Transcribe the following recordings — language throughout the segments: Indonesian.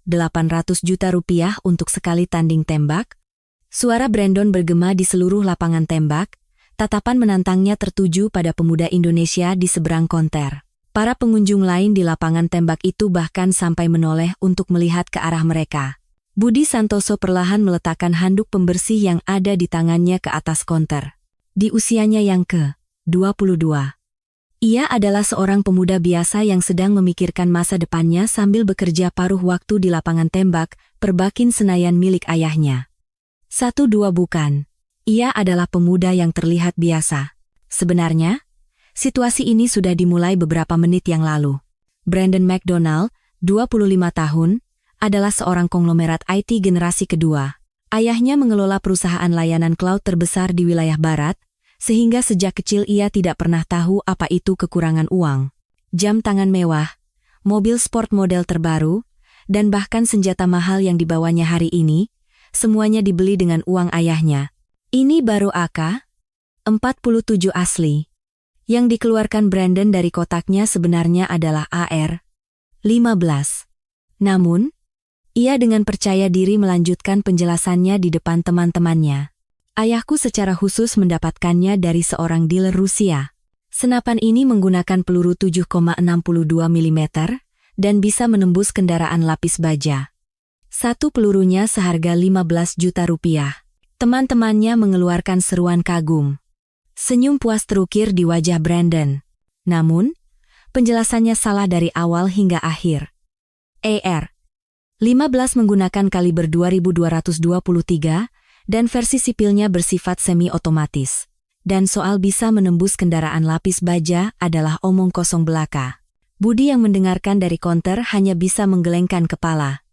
800 juta rupiah untuk sekali tanding tembak? Suara Brandon bergema di seluruh lapangan tembak, tatapan menantangnya tertuju pada pemuda Indonesia di seberang konter. Para pengunjung lain di lapangan tembak itu bahkan sampai menoleh untuk melihat ke arah mereka. Budi Santoso perlahan meletakkan handuk pembersih yang ada di tangannya ke atas konter. Di usianya yang ke-22, ia adalah seorang pemuda biasa yang sedang memikirkan masa depannya sambil bekerja paruh waktu di lapangan tembak, Perbakin Senayan milik ayahnya. 1-2 bukan. Ia adalah pemuda yang terlihat biasa. Sebenarnya, situasi ini sudah dimulai beberapa menit yang lalu. Brandon McDonald, 25 tahun, adalah seorang konglomerat IT generasi kedua. Ayahnya mengelola perusahaan layanan cloud terbesar di wilayah barat, sehingga sejak kecil ia tidak pernah tahu apa itu kekurangan uang. Jam tangan mewah, mobil sport model terbaru, dan bahkan senjata mahal yang dibawanya hari ini, semuanya dibeli dengan uang ayahnya. Ini baru AK-47 asli. Yang dikeluarkan Brandon dari kotaknya sebenarnya adalah AR-15. Namun, ia dengan percaya diri melanjutkan penjelasannya di depan teman-temannya. Ayahku secara khusus mendapatkannya dari seorang dealer Rusia. Senapan ini menggunakan peluru 7,62 mm dan bisa menembus kendaraan lapis baja. Satu pelurunya seharga 15 juta rupiah. Teman-temannya mengeluarkan seruan kagum. Senyum puas terukir di wajah Brandon. Namun, penjelasannya salah dari awal hingga akhir. AR-15 menggunakan kaliber 2223 dan versi sipilnya bersifat semi-otomatis. Dan soal bisa menembus kendaraan lapis baja adalah omong kosong belaka. Budi yang mendengarkan dari konter hanya bisa menggelengkan kepala.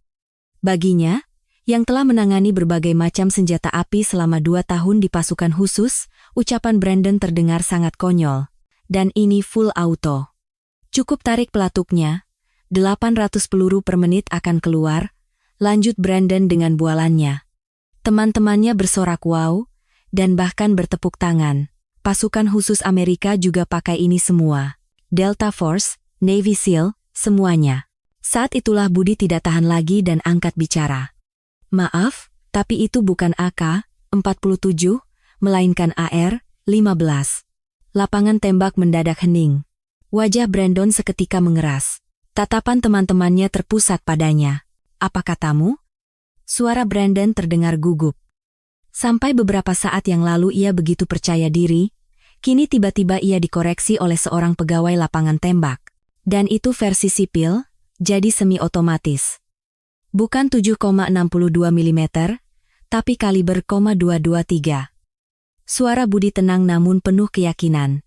Baginya, yang telah menangani berbagai macam senjata api selama 2 tahun di pasukan khusus, ucapan Brandon terdengar sangat konyol. Dan ini full auto. Cukup tarik pelatuknya, 800 peluru per menit akan keluar, lanjut Brandon dengan bualannya. Teman-temannya bersorak wow, dan bahkan bertepuk tangan. Pasukan khusus Amerika juga pakai ini semua. Delta Force, Navy SEAL, semuanya. Saat itulah Budi tidak tahan lagi dan angkat bicara. Maaf, tapi itu bukan AK-47, melainkan AR-15. Lapangan tembak mendadak hening. Wajah Brandon seketika mengeras. Tatapan teman-temannya terpusat padanya. Apa katamu? Suara Brandon terdengar gugup. Sampai beberapa saat yang lalu ia begitu percaya diri, kini tiba-tiba ia dikoreksi oleh seorang pegawai lapangan tembak. Dan itu versi sipil, jadi semi-otomatis. Bukan 7,62 mm, tapi kaliber .223. Suara Budi tenang namun penuh keyakinan.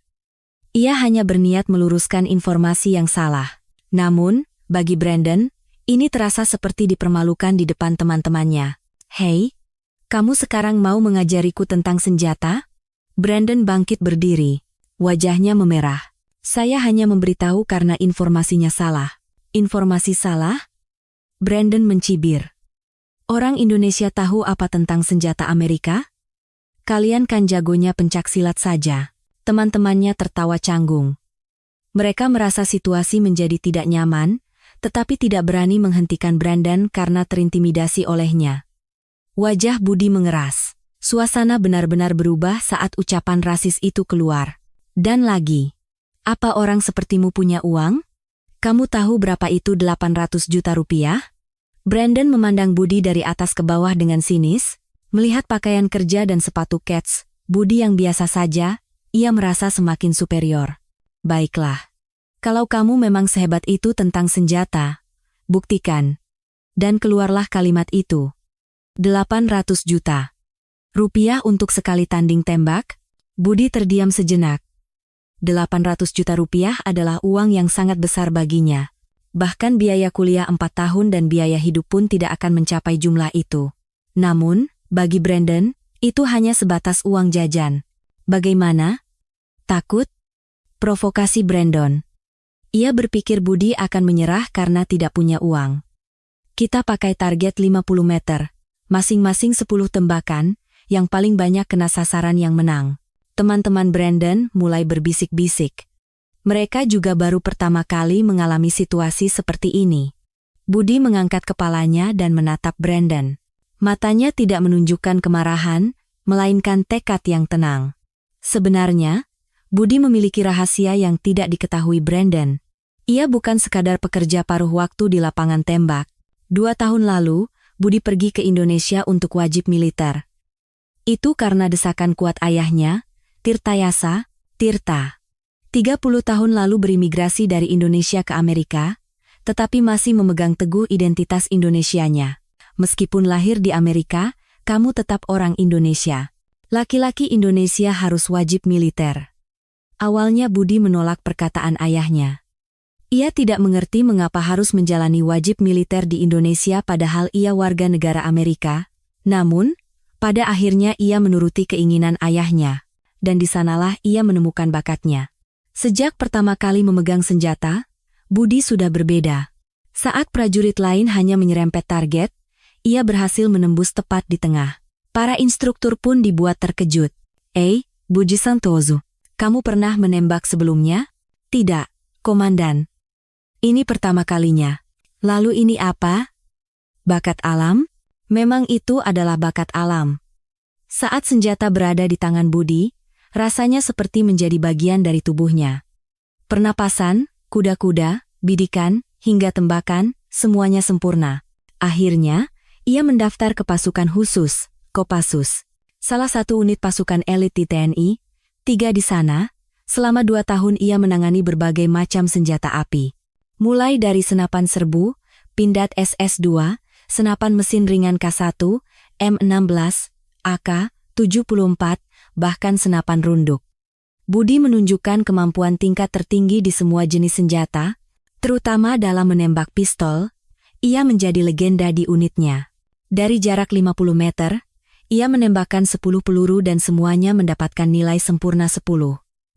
Ia hanya berniat meluruskan informasi yang salah. Namun, bagi Brandon, ini terasa seperti dipermalukan di depan teman-temannya. Hei, kamu sekarang mau mengajariku tentang senjata? Brandon bangkit berdiri. Wajahnya memerah. Saya hanya memberitahu karena informasinya salah. Informasi salah? Brandon mencibir. Orang Indonesia tahu apa tentang senjata Amerika? Kalian kan jagonya pencaksilat saja. Teman-temannya tertawa canggung. Mereka merasa situasi menjadi tidak nyaman, tetapi tidak berani menghentikan Brandon karena terintimidasi olehnya. Wajah Budi mengeras. Suasana benar-benar berubah saat ucapan rasis itu keluar. Dan lagi, apa orang sepertimu punya uang? Kamu tahu berapa itu 800 juta rupiah? Brandon memandang Budi dari atas ke bawah dengan sinis. Melihat pakaian kerja dan sepatu kets, Budi yang biasa saja, ia merasa semakin superior. Baiklah. Kalau kamu memang sehebat itu tentang senjata, buktikan. Dan keluarlah kalimat itu. 800 juta rupiah untuk sekali tanding tembak? Budi terdiam sejenak. 800 juta rupiah adalah uang yang sangat besar baginya. Bahkan biaya kuliah 4 tahun dan biaya hidup pun tidak akan mencapai jumlah itu. Namun, bagi Brandon, itu hanya sebatas uang jajan. Bagaimana? Takut? Provokasi Brandon. Ia berpikir Budi akan menyerah karena tidak punya uang. Kita pakai target 50 meter. Masing-masing 10 tembakan, yang paling banyak kena sasaran yang menang. Teman-teman Brandon mulai berbisik-bisik. Mereka juga baru pertama kali mengalami situasi seperti ini. Budi mengangkat kepalanya dan menatap Brandon. Matanya tidak menunjukkan kemarahan, melainkan tekad yang tenang. Sebenarnya, Budi memiliki rahasia yang tidak diketahui Brandon. Ia bukan sekadar pekerja paruh waktu di lapangan tembak. 2 tahun lalu, Budi pergi ke Indonesia untuk wajib militer. Itu karena desakan kuat ayahnya, Tirtayasa, Tirta. 30 tahun lalu berimigrasi dari Indonesia ke Amerika, tetapi masih memegang teguh identitas Indonesianya. Meskipun lahir di Amerika, kamu tetap orang Indonesia. Laki-laki Indonesia harus wajib militer. Awalnya Budi menolak perkataan ayahnya. Ia tidak mengerti mengapa harus menjalani wajib militer di Indonesia padahal ia warga negara Amerika. Namun, pada akhirnya ia menuruti keinginan ayahnya, dan di sanalah ia menemukan bakatnya. Sejak pertama kali memegang senjata, Budi sudah berbeda. Saat prajurit lain hanya menyerempet target, ia berhasil menembus tepat di tengah. Para instruktur pun dibuat terkejut. Budi Santoso, kamu pernah menembak sebelumnya? Tidak, Komandan. Ini pertama kalinya. Lalu ini apa? Bakat alam? Memang itu adalah bakat alam. Saat senjata berada di tangan Budi, rasanya seperti menjadi bagian dari tubuhnya. Pernapasan, kuda-kuda, bidikan, hingga tembakan, semuanya sempurna. Akhirnya, ia mendaftar ke pasukan khusus, Kopassus. Salah satu unit pasukan elit di TNI, 3 di sana. Selama 2 tahun ia menangani berbagai macam senjata api. Mulai dari senapan serbu, pindad SS-2, senapan mesin ringan K1, M16, AK-74, bahkan senapan runduk. Budi menunjukkan kemampuan tingkat tertinggi di semua jenis senjata, terutama dalam menembak pistol. Ia menjadi legenda di unitnya. Dari jarak 50 meter, ia menembakkan 10 peluru dan semuanya mendapatkan nilai sempurna 10.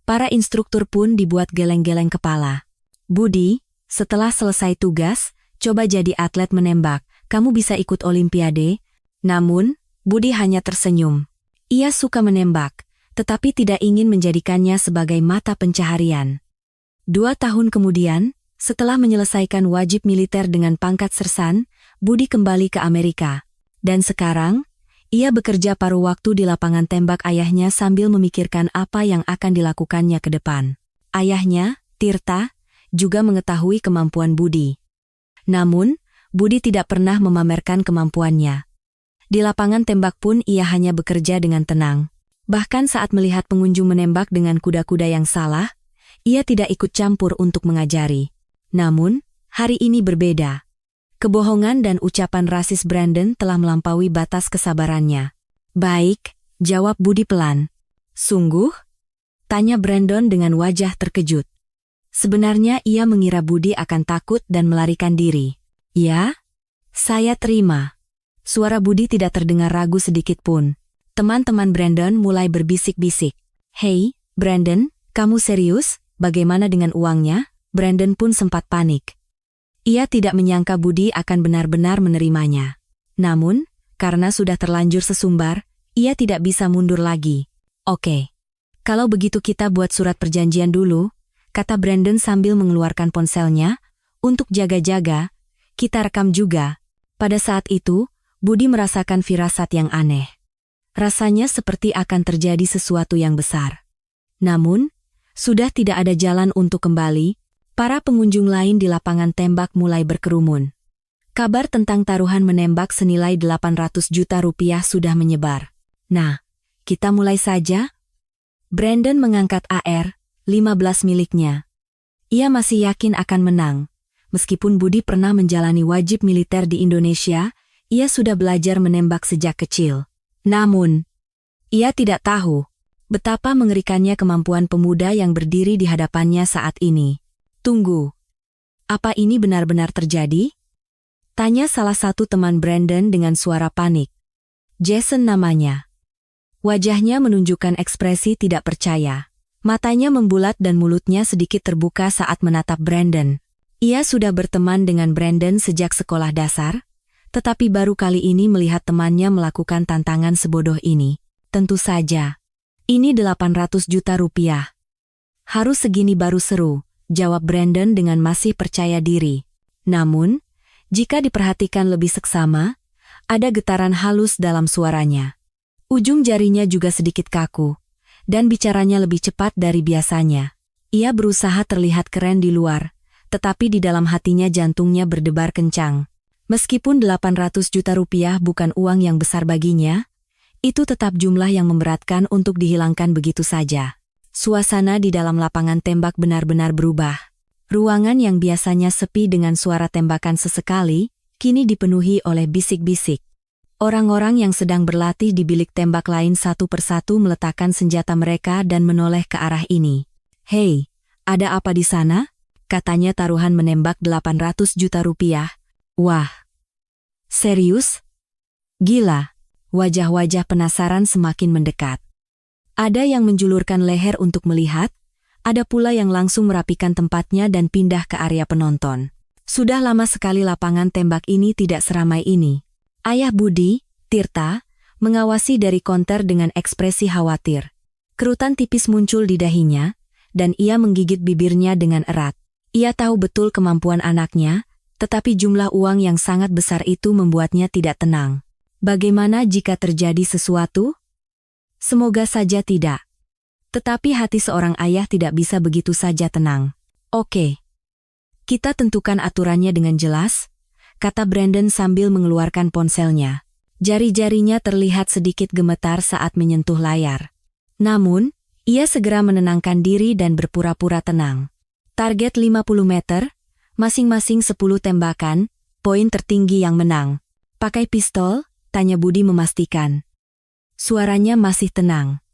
Para instruktur pun dibuat geleng-geleng kepala. Budi, setelah selesai tugas, coba jadi atlet menembak, kamu bisa ikut Olimpiade. Namun, Budi hanya tersenyum. Ia suka menembak, tetapi tidak ingin menjadikannya sebagai mata pencaharian. 2 tahun kemudian, setelah menyelesaikan wajib militer dengan pangkat sersan, Budi kembali ke Amerika. Dan sekarang, ia bekerja paruh waktu di lapangan tembak ayahnya sambil memikirkan apa yang akan dilakukannya ke depan. Ayahnya, Tirta, juga mengetahui kemampuan Budi. Namun, Budi tidak pernah memamerkan kemampuannya. Di lapangan tembak pun ia hanya bekerja dengan tenang. Bahkan saat melihat pengunjung menembak dengan kuda-kuda yang salah, ia tidak ikut campur untuk mengajari. Namun, hari ini berbeda. Kebohongan dan ucapan rasis Brandon telah melampaui batas kesabarannya. Baik, jawab Budi pelan. Sungguh? Tanya Brandon dengan wajah terkejut. Sebenarnya ia mengira Budi akan takut dan melarikan diri. Ya? Saya terima. Suara Budi tidak terdengar ragu sedikit pun. Teman-teman Brandon mulai berbisik-bisik. Hei, Brandon, kamu serius? Bagaimana dengan uangnya? Brandon pun sempat panik. Ia tidak menyangka Budi akan benar-benar menerimanya. Namun, karena sudah terlanjur sesumbar, ia tidak bisa mundur lagi. Oke. Kalau begitu kita buat surat perjanjian dulu, kata Brandon sambil mengeluarkan ponselnya. Untuk jaga-jaga, kita rekam juga. Pada saat itu, Budi merasakan firasat yang aneh. Rasanya seperti akan terjadi sesuatu yang besar. Namun, sudah tidak ada jalan untuk kembali. Para pengunjung lain di lapangan tembak mulai berkerumun. Kabar tentang taruhan menembak senilai 800 juta rupiah sudah menyebar. Nah, kita mulai saja. Brandon mengangkat AR-15 miliknya. Ia masih yakin akan menang. Meskipun Budi pernah menjalani wajib militer di Indonesia, ia sudah belajar menembak sejak kecil. Namun, ia tidak tahu betapa mengerikannya kemampuan pemuda yang berdiri di hadapannya saat ini. Tunggu. Apa ini benar-benar terjadi? Tanya salah satu teman Brandon dengan suara panik. Jason namanya. Wajahnya menunjukkan ekspresi tidak percaya. Matanya membulat dan mulutnya sedikit terbuka saat menatap Brandon. Ia sudah berteman dengan Brandon sejak sekolah dasar, tetapi baru kali ini melihat temannya melakukan tantangan sebodoh ini. Tentu saja. Ini 800 juta rupiah. Harus segini baru seru, jawab Brandon dengan masih percaya diri. Namun, Jika diperhatikan lebih seksama, ada getaran halus dalam suaranya. Ujung jarinya juga sedikit kaku, dan bicaranya lebih cepat dari biasanya. Ia berusaha terlihat keren di luar, tetapi di dalam hatinya jantungnya berdebar kencang. Meskipun 800 juta rupiah bukan uang yang besar baginya, itu tetap jumlah yang memberatkan untuk dihilangkan begitu saja. Suasana di dalam lapangan tembak benar-benar berubah. Ruangan yang biasanya sepi dengan suara tembakan sesekali, kini dipenuhi oleh bisik-bisik. Orang-orang yang sedang berlatih di bilik tembak lain satu persatu meletakkan senjata mereka dan menoleh ke arah ini. "Hei, ada apa di sana?" katanya taruhan menembak 800 juta rupiah. "Wah, serius? Gila." Wajah-wajah penasaran semakin mendekat. Ada yang menjulurkan leher untuk melihat, ada pula yang langsung merapikan tempatnya dan pindah ke area penonton. Sudah lama sekali lapangan tembak ini tidak seramai ini. Ayah Budi, Tirta, mengawasi dari konter dengan ekspresi khawatir. Kerutan tipis muncul di dahinya, dan ia menggigit bibirnya dengan erat. Ia tahu betul kemampuan anaknya, tetapi jumlah uang yang sangat besar itu membuatnya tidak tenang. Bagaimana jika terjadi sesuatu? Semoga saja tidak. Tetapi hati seorang ayah tidak bisa begitu saja tenang. "Oke. Kita tentukan aturannya dengan jelas," kata Brandon sambil mengeluarkan ponselnya. Jari-jarinya terlihat sedikit gemetar saat menyentuh layar. Namun, ia segera menenangkan diri dan berpura-pura tenang. Target 50 meter, masing-masing 10 tembakan, poin tertinggi yang menang. "Pakai pistol?" tanya Budi memastikan. Suaranya masih tenang.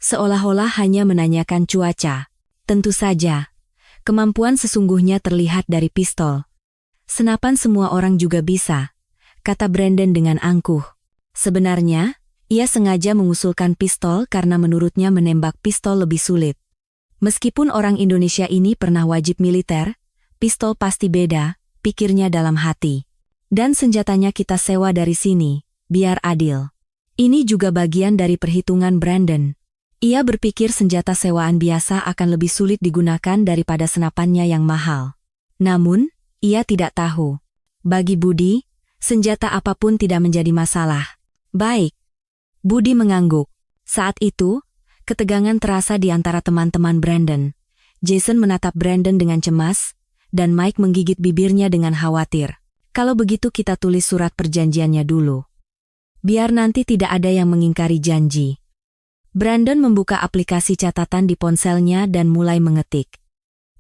Seolah-olah hanya menanyakan cuaca. "Tentu saja. Kemampuan sesungguhnya terlihat dari pistol." "Senapan semua orang juga bisa," kata Brandon dengan angkuh. Sebenarnya, ia sengaja mengusulkan pistol karena menurutnya menembak pistol lebih sulit. Meskipun orang Indonesia ini pernah wajib militer, pistol pasti beda, pikirnya dalam hati. Dan senjatanya kita sewa dari sini, biar adil. Ini juga bagian dari perhitungan Brandon. Ia berpikir senjata sewaan biasa akan lebih sulit digunakan daripada senapannya yang mahal. Namun, ia tidak tahu. Bagi Budi, senjata apapun tidak menjadi masalah. "Baik." Budi mengangguk. Saat itu, ketegangan terasa di antara teman-teman Brandon. Jason menatap Brandon dengan cemas, dan Mike menggigit bibirnya dengan khawatir. "Kalau begitu kita tulis surat perjanjiannya dulu. Biar nanti tidak ada yang mengingkari janji." Brandon membuka aplikasi catatan di ponselnya dan mulai mengetik.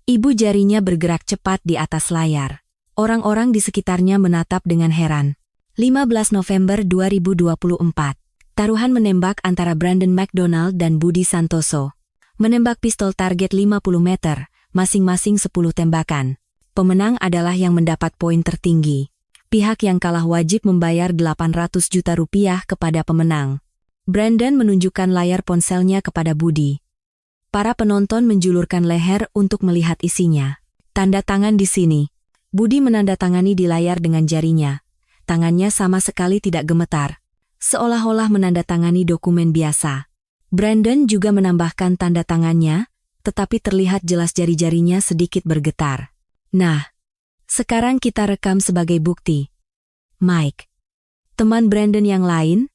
Ibu jarinya bergerak cepat di atas layar. Orang-orang di sekitarnya menatap dengan heran. 15 November 2024. Taruhan menembak antara Brandon McDonald dan Budi Santoso. Menembak pistol target 50 meter, masing-masing 10 tembakan. Pemenang adalah yang mendapat poin tertinggi. Pihak yang kalah wajib membayar 800 juta rupiah kepada pemenang. Brandon menunjukkan layar ponselnya kepada Budi. Para penonton menjulurkan leher untuk melihat isinya. "Tanda tangan di sini." Budi menandatangani di layar dengan jarinya. Tangannya sama sekali tidak gemetar, seolah-olah menandatangani dokumen biasa. Brandon juga menambahkan tanda tangannya, tetapi terlihat jelas jari-jarinya sedikit bergetar. "Nah, sekarang kita rekam sebagai bukti." Mike, teman Brandon yang lain,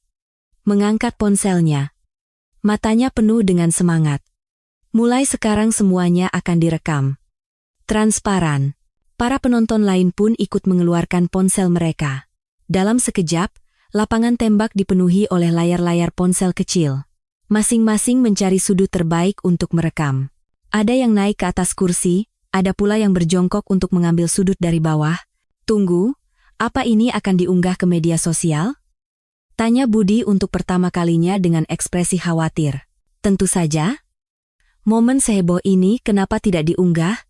mengangkat ponselnya. Matanya penuh dengan semangat. "Mulai sekarang semuanya akan direkam. Transparan." Para penonton lain pun ikut mengeluarkan ponsel mereka. Dalam sekejap, lapangan tembak dipenuhi oleh layar-layar ponsel kecil. Masing-masing mencari sudut terbaik untuk merekam. Ada yang naik ke atas kursi, ada pula yang berjongkok untuk mengambil sudut dari bawah. "Tunggu, apa ini akan diunggah ke media sosial?" tanya Budi untuk pertama kalinya dengan ekspresi khawatir. "Tentu saja." "Momen seheboh ini kenapa tidak diunggah?"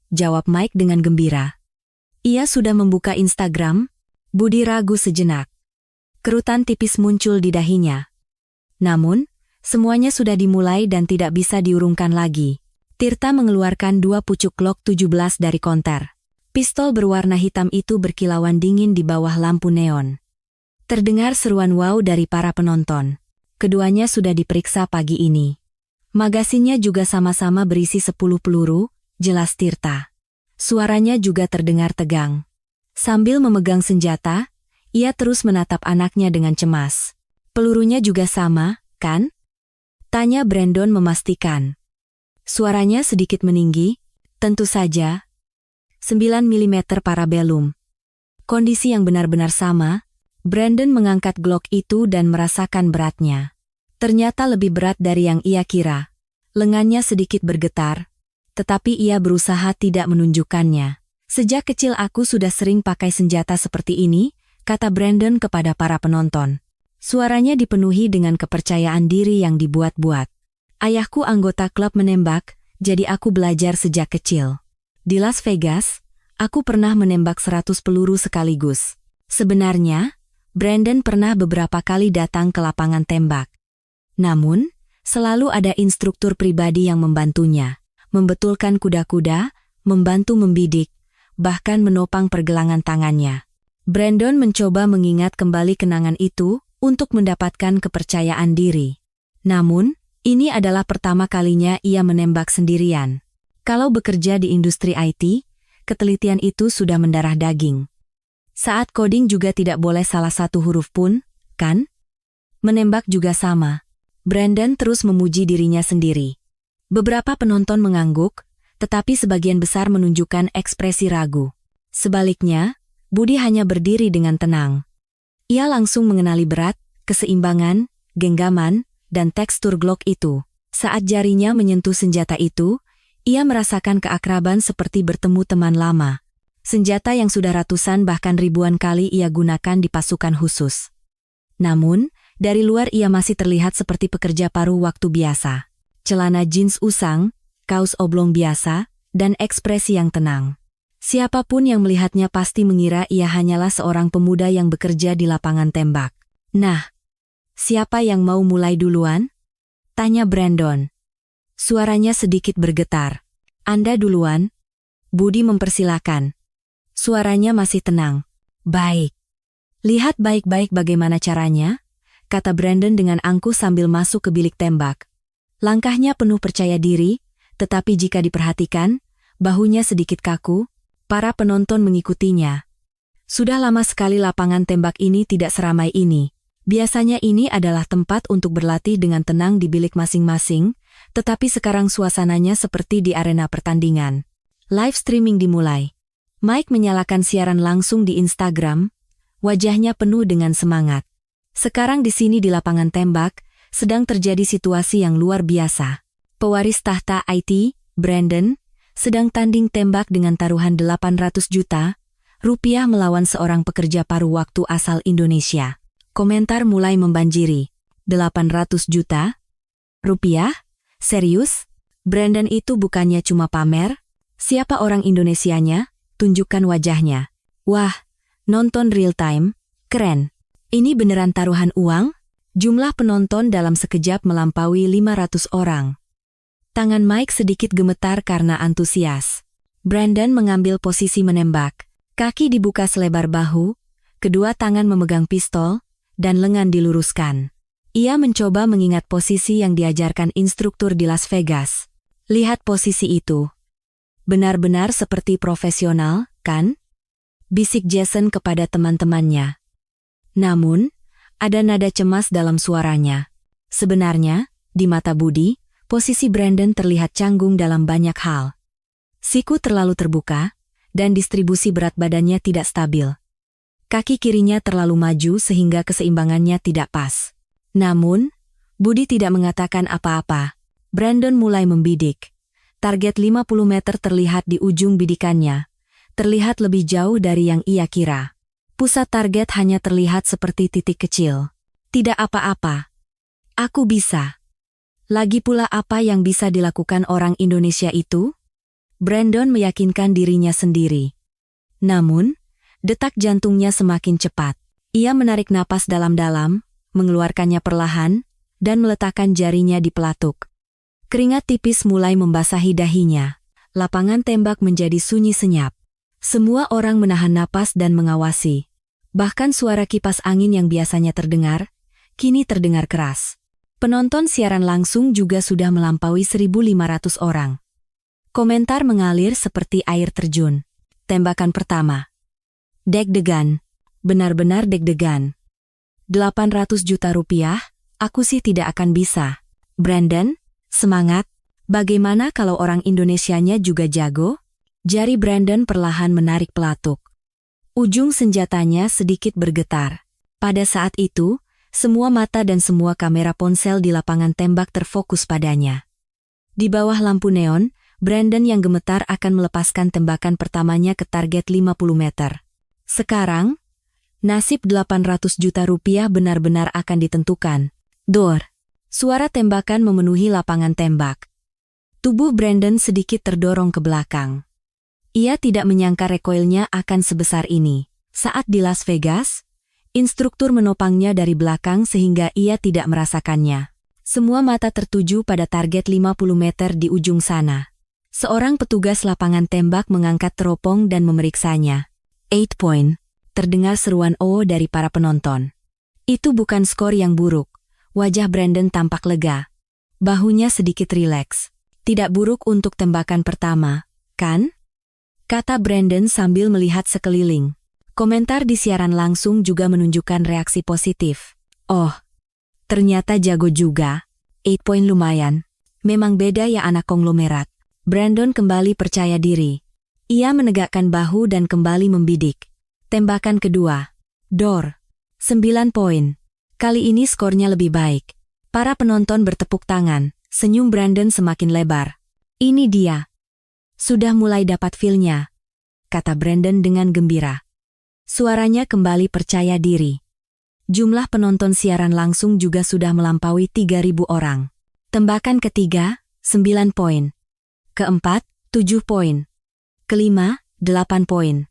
jawab Mike dengan gembira. "Ia sudah membuka Instagram." Budi ragu sejenak. Kerutan tipis muncul di dahinya. Namun, semuanya sudah dimulai dan tidak bisa diurungkan lagi. Tirta mengeluarkan 2 pucuk Glock 17 dari konter. Pistol berwarna hitam itu berkilauan dingin di bawah lampu neon. Terdengar seruan wow dari para penonton. Keduanya sudah diperiksa pagi ini. Magasinnya juga sama-sama berisi 10 peluru, jelas Tirta. Suaranya juga terdengar tegang. Sambil memegang senjata, ia terus menatap anaknya dengan cemas. Pelurunya juga sama, kan? Tanya Brandon memastikan. Suaranya sedikit meninggi, tentu saja. 9 mm parabellum. Kondisi yang benar-benar sama. Brandon mengangkat Glock itu dan merasakan beratnya. Ternyata lebih berat dari yang ia kira. Lengannya sedikit bergetar, tetapi ia berusaha tidak menunjukkannya. Sejak kecil aku sudah sering pakai senjata seperti ini, kata Brandon kepada para penonton. Suaranya dipenuhi dengan kepercayaan diri yang dibuat-buat. Ayahku anggota klub menembak, jadi aku belajar sejak kecil. Di Las Vegas, aku pernah menembak 100 peluru sekaligus. Sebenarnya, Brandon pernah beberapa kali datang ke lapangan tembak. Namun, selalu ada instruktur pribadi yang membantunya, membetulkan kuda-kuda, membantu membidik, bahkan menopang pergelangan tangannya. Brandon mencoba mengingat kembali kenangan itu untuk mendapatkan kepercayaan diri. Namun, ini adalah pertama kalinya ia menembak sendirian. Kalau bekerja di industri IT, ketelitian itu sudah mendarah daging. Saat coding juga tidak boleh salah satu huruf pun, kan? Menembak juga sama. Brandon terus memuji dirinya sendiri. Beberapa penonton mengangguk, tetapi sebagian besar menunjukkan ekspresi ragu. Sebaliknya, Budi hanya berdiri dengan tenang. Ia langsung mengenali berat, keseimbangan, genggaman, dan tekstur Glock itu. Saat jarinya menyentuh senjata itu, ia merasakan keakraban seperti bertemu teman lama. Senjata yang sudah ratusan bahkan ribuan kali ia gunakan di pasukan khusus. Namun, dari luar ia masih terlihat seperti pekerja paruh waktu biasa. Celana jeans usang, kaos oblong biasa, dan ekspresi yang tenang. Siapapun yang melihatnya pasti mengira ia hanyalah seorang pemuda yang bekerja di lapangan tembak. Nah, siapa yang mau mulai duluan? Tanya Brandon. Suaranya sedikit bergetar. Anda duluan? Budi mempersilakan. Suaranya masih tenang. Baik. Lihat baik-baik bagaimana caranya, kata Brandon dengan angkuh sambil masuk ke bilik tembak. Langkahnya penuh percaya diri, tetapi jika diperhatikan, bahunya sedikit kaku. Para penonton mengikutinya. Sudah lama sekali lapangan tembak ini tidak seramai ini. Biasanya ini adalah tempat untuk berlatih dengan tenang di bilik masing-masing, tetapi sekarang suasananya seperti di arena pertandingan. Live streaming dimulai. Mike menyalakan siaran langsung di Instagram, wajahnya penuh dengan semangat. Sekarang di sini di lapangan tembak, sedang terjadi situasi yang luar biasa. Pewaris tahta IT, Brandon, sedang tanding tembak dengan taruhan 800 juta rupiah melawan seorang pekerja paruh waktu asal Indonesia. Komentar mulai membanjiri. 800 juta rupiah? Serius? Brandon itu bukannya cuma pamer? Siapa orang Indonesianya? Tunjukkan wajahnya. Wah, nonton real time? Keren. Ini beneran taruhan uang? Jumlah penonton dalam sekejap melampaui 500 orang. Tangan Mike sedikit gemetar karena antusias. Brandon mengambil posisi menembak. Kaki dibuka selebar bahu, kedua tangan memegang pistol, dan lengan diluruskan. Ia mencoba mengingat posisi yang diajarkan instruktur di Las Vegas. Lihat posisi itu. Benar-benar seperti profesional, kan? Bisik Jason kepada teman-temannya. Namun, ada nada cemas dalam suaranya. Sebenarnya, di mata Budi, posisi Brandon terlihat canggung dalam banyak hal. Siku terlalu terbuka, dan distribusi berat badannya tidak stabil. Kaki kirinya terlalu maju sehingga keseimbangannya tidak pas. Namun, Budi tidak mengatakan apa-apa. Brandon mulai membidik. Target 50 meter terlihat di ujung bidikannya. Terlihat lebih jauh dari yang ia kira. Pusat target hanya terlihat seperti titik kecil. Tidak apa-apa. Aku bisa. Lagi pula apa yang bisa dilakukan orang Indonesia itu? Brandon meyakinkan dirinya sendiri. Namun, detak jantungnya semakin cepat. Ia menarik napas dalam-dalam, mengeluarkannya perlahan, dan meletakkan jarinya di pelatuk. Keringat tipis mulai membasahi dahinya. Lapangan tembak menjadi sunyi senyap. Semua orang menahan napas dan mengawasi. Bahkan suara kipas angin yang biasanya terdengar, kini terdengar keras. Penonton siaran langsung juga sudah melampaui 1.500 orang. Komentar mengalir seperti air terjun. Tembakan pertama. Deg-degan. Benar-benar deg-degan. 800 juta rupiah? Aku sih tidak akan bisa. Brandon, semangat. Bagaimana kalau orang Indonesianya juga jago? Jari Brandon perlahan menarik pelatuk. Ujung senjatanya sedikit bergetar. Pada saat itu, semua mata dan semua kamera ponsel di lapangan tembak terfokus padanya. Di bawah lampu neon, Brandon yang gemetar akan melepaskan tembakan pertamanya ke target 50 meter. Sekarang, nasib 800 juta rupiah benar-benar akan ditentukan. Dor! Suara tembakan memenuhi lapangan tembak. Tubuh Brandon sedikit terdorong ke belakang. Ia tidak menyangka recoilnya akan sebesar ini. Saat di Las Vegas, instruktur menopangnya dari belakang sehingga ia tidak merasakannya. Semua mata tertuju pada target 50 meter di ujung sana. Seorang petugas lapangan tembak mengangkat teropong dan memeriksanya. 8 point. Terdengar seruan "oh" dari para penonton. Itu bukan skor yang buruk. Wajah Brandon tampak lega. Bahunya sedikit rileks. Tidak buruk untuk tembakan pertama, kan? Kata Brandon sambil melihat sekeliling. Komentar di siaran langsung juga menunjukkan reaksi positif. Oh, ternyata jago juga. 8 point lumayan. Memang beda ya anak konglomerat. Brandon kembali percaya diri. Ia menegakkan bahu dan kembali membidik. Tembakan kedua. Dor. 9 poin. Kali ini skornya lebih baik. Para penonton bertepuk tangan. Senyum Brandon semakin lebar. Ini dia. Sudah mulai dapat feel-nya, kata Brandon dengan gembira. Suaranya kembali percaya diri. Jumlah penonton siaran langsung juga sudah melampaui 3.000 orang. Tembakan ketiga, 9 poin. Keempat, 7 poin. Kelima, 8 poin.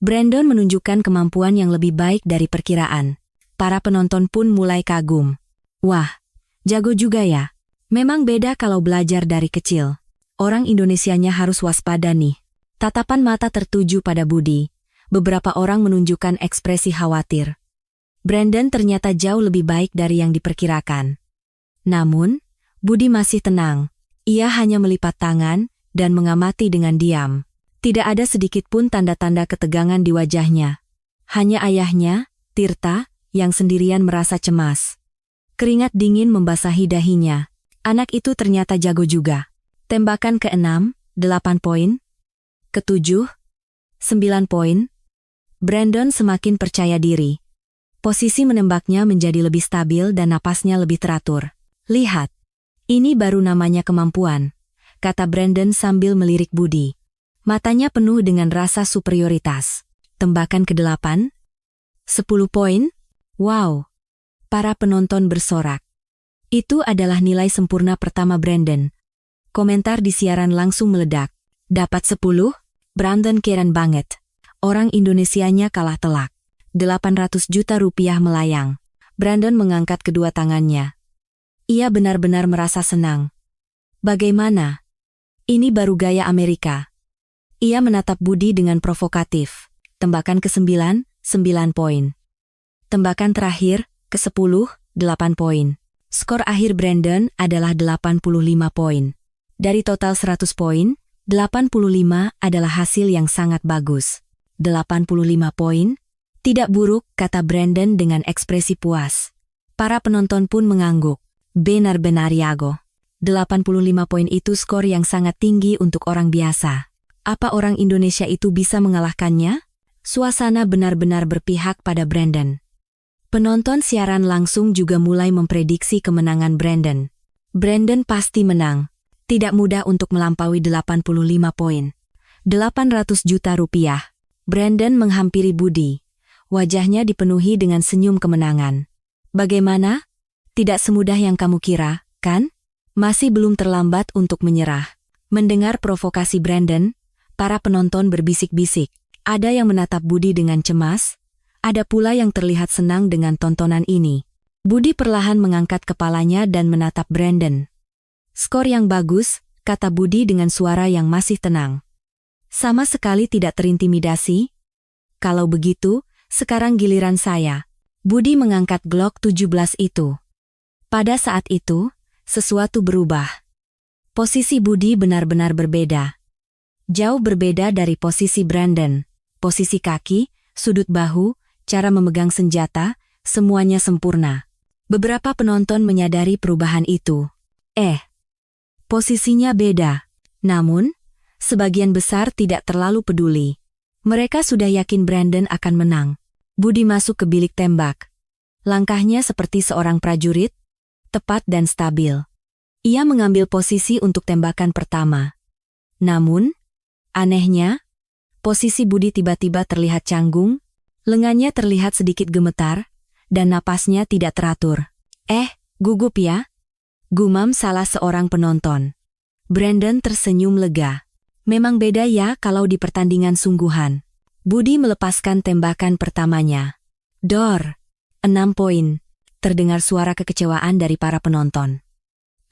Brandon menunjukkan kemampuan yang lebih baik dari perkiraan. Para penonton pun mulai kagum. Wah, jago juga ya. Memang beda kalau belajar dari kecil. Orang Indonesianya harus waspada nih. Tatapan mata tertuju pada Budi. Beberapa orang menunjukkan ekspresi khawatir. Brandon ternyata jauh lebih baik dari yang diperkirakan. Namun, Budi masih tenang. Ia hanya melipat tangan dan mengamati dengan diam. Tidak ada sedikit pun tanda-tanda ketegangan di wajahnya. Hanya ayahnya, Tirta, yang sendirian merasa cemas. Keringat dingin membasahi dahinya. Anak itu ternyata jago juga. Tembakan ke-6, 8 poin. Ke-7, 9 poin. Brandon semakin percaya diri. Posisi menembaknya menjadi lebih stabil dan napasnya lebih teratur. Lihat, ini baru namanya kemampuan, kata Brandon sambil melirik Budi. Matanya penuh dengan rasa superioritas. Tembakan ke-8, 10 poin. Wow! Para penonton bersorak. Itu adalah nilai sempurna pertama Brandon. Komentar di siaran langsung meledak. Dapat 10? Brandon keren banget. Orang Indonesianya kalah telak. 800 juta rupiah melayang. Brandon mengangkat kedua tangannya. Ia benar-benar merasa senang. Bagaimana? Ini baru gaya Amerika. Ia menatap Budi dengan provokatif. Tembakan ke-9, 9 poin. Tembakan terakhir, ke-10, 8 poin. Skor akhir Brandon adalah 85 poin. Dari total 100 poin, 85 adalah hasil yang sangat bagus. 85 poin? Tidak buruk, kata Brandon dengan ekspresi puas. Para penonton pun mengangguk. Benar-benar jago. 85 poin itu skor yang sangat tinggi untuk orang biasa. Apa orang Indonesia itu bisa mengalahkannya? Suasana benar-benar berpihak pada Brandon. Penonton siaran langsung juga mulai memprediksi kemenangan Brandon. Brandon pasti menang. Tidak mudah untuk melampaui 85 poin. 800 juta rupiah. Brandon menghampiri Budi. Wajahnya dipenuhi dengan senyum kemenangan. Bagaimana? Tidak semudah yang kamu kira, kan? Masih belum terlambat untuk menyerah. Mendengar provokasi Brandon, para penonton berbisik-bisik. Ada yang menatap Budi dengan cemas. Ada pula yang terlihat senang dengan tontonan ini. Budi perlahan mengangkat kepalanya dan menatap Brandon. Skor yang bagus, kata Budi dengan suara yang masih tenang. Sama sekali tidak terintimidasi. Kalau begitu, sekarang giliran saya. Budi mengangkat Glock 17 itu. Pada saat itu, sesuatu berubah. Posisi Budi benar-benar berbeda. Jauh berbeda dari posisi Brandon. Posisi kaki sudut bahu, cara memegang senjata, semuanya sempurna. Beberapa penonton menyadari perubahan itu. Posisinya beda. Namun, sebagian besar tidak terlalu peduli. Mereka sudah yakin Brandon akan menang. Budi masuk ke bilik tembak. Langkahnya seperti seorang prajurit, tepat dan stabil. Ia mengambil posisi untuk tembakan pertama. Namun, anehnya, posisi Budi tiba-tiba terlihat canggung, lengannya terlihat sedikit gemetar, dan napasnya tidak teratur. Gugup ya? Gumam salah seorang penonton. Brandon tersenyum lega. Memang beda ya kalau di pertandingan sungguhan. Budi melepaskan tembakan pertamanya. Dor! 6 poin. Terdengar suara kekecewaan dari para penonton.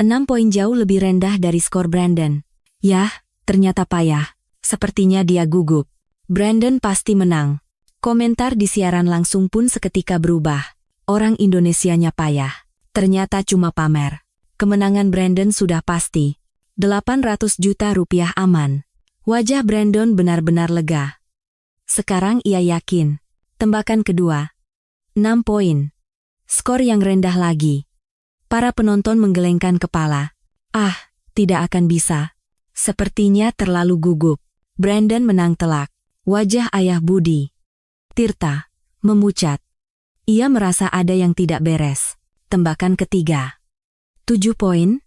6 poin jauh lebih rendah dari skor Brandon. Yah, ternyata payah. Sepertinya dia gugup. Brandon pasti menang. Komentar di siaran langsung pun seketika berubah. Orang Indonesianya payah. Ternyata cuma pamer. Kemenangan Brandon sudah pasti. 800 juta rupiah aman. Wajah Brandon benar-benar lega. Sekarang ia yakin. Tembakan kedua. 6 poin. Skor yang rendah lagi. Para penonton menggelengkan kepala. Tidak akan bisa. Sepertinya terlalu gugup. Brandon menang telak. Wajah ayah Budi, Tirta, memucat. Ia merasa ada yang tidak beres. Tembakan ketiga. 7 poin.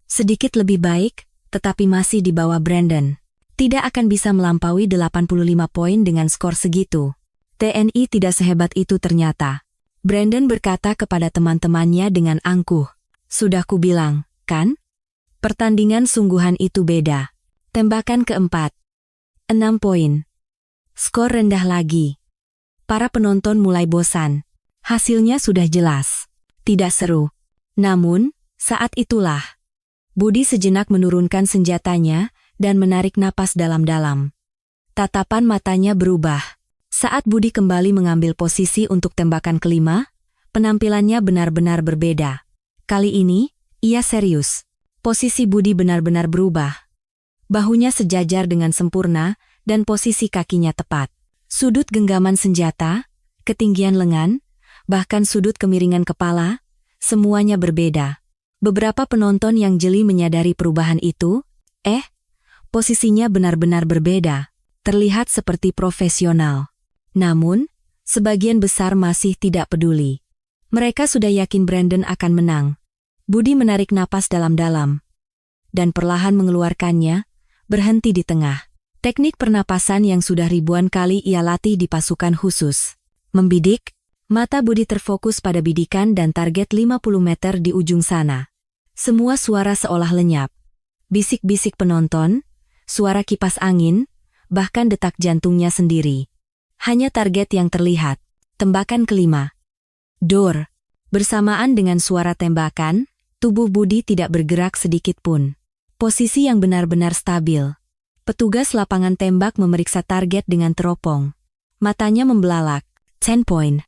Sedikit lebih baik, tetapi masih di bawah Brandon. Tidak akan bisa melampaui 85 poin dengan skor segitu. TNI tidak sehebat itu ternyata. Brandon berkata kepada teman-temannya dengan angkuh. Sudah kubilang, kan? Pertandingan sungguhan itu beda. Tembakan keempat. 6 poin. Skor rendah lagi. Para penonton mulai bosan. Hasilnya sudah jelas. Tidak seru. Namun, saat itulah Budi sejenak menurunkan senjatanya dan menarik napas dalam-dalam. Tatapan matanya berubah. Saat Budi kembali mengambil posisi untuk tembakan kelima, penampilannya benar-benar berbeda. Kali ini, ia serius. Posisi Budi benar-benar berubah. Bahunya sejajar dengan sempurna dan posisi kakinya tepat. Sudut genggaman senjata, ketinggian lengan, bahkan sudut kemiringan kepala, semuanya berbeda. Beberapa penonton yang jeli menyadari perubahan itu. Posisinya benar-benar berbeda. Terlihat seperti profesional. Namun, sebagian besar masih tidak peduli. Mereka sudah yakin Brandon akan menang. Budi menarik napas dalam-dalam dan perlahan mengeluarkannya, berhenti di tengah. Teknik pernapasan yang sudah ribuan kali ia latih di pasukan khusus. Membidik, mata Budi terfokus pada bidikan dan target 50 meter di ujung sana. Semua suara seolah lenyap. Bisik-bisik penonton, suara kipas angin, bahkan detak jantungnya sendiri. Hanya target yang terlihat. Tembakan kelima. Dor. Bersamaan dengan suara tembakan, tubuh Budi tidak bergerak sedikit pun. Posisi yang benar-benar stabil. Petugas lapangan tembak memeriksa target dengan teropong. Matanya membelalak. 10 point.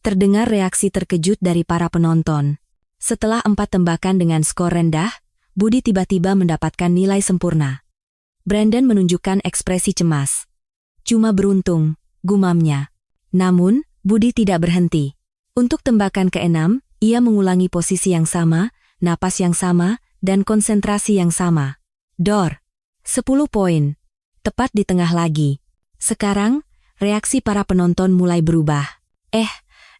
Terdengar reaksi terkejut dari para penonton. Setelah 4 tembakan dengan skor rendah, Budi tiba-tiba mendapatkan nilai sempurna. Brandon menunjukkan ekspresi cemas. Cuma beruntung, gumamnya. Namun, Budi tidak berhenti. Untuk tembakan ke-6, ia mengulangi posisi yang sama, napas yang sama, dan konsentrasi yang sama. Dor. 10 poin. Tepat di tengah lagi. Sekarang, reaksi para penonton mulai berubah.